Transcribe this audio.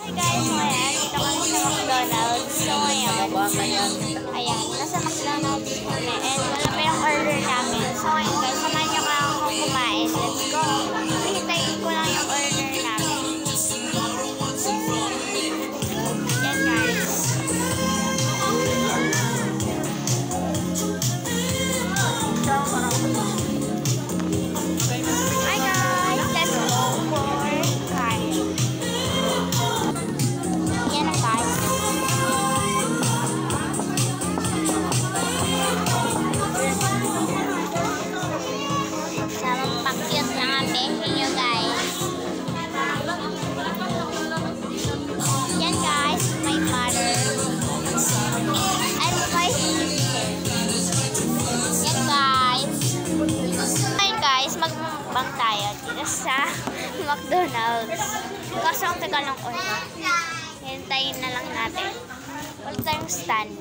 Guys, ngayon, dito kami sa McDonald's. So, ngayon, ayan, nasa McDonald's kami. And wala pa yung order namin. So, ngayon guys, samahan niyo ka akong kumain. Let's go! Hintayin ko lang yung order namin. Yan guys. Hi guys! Let's go for kain. Yan guys. Samang pakyot na nga behe nyo guys. Yan guys, my mother. And my sister. Yan guys. Ngayon guys, magmukbang tayo dito sa McDonald's. Kaso ang tagal ng order. Hintayin na lang natin. Wala tayong stand.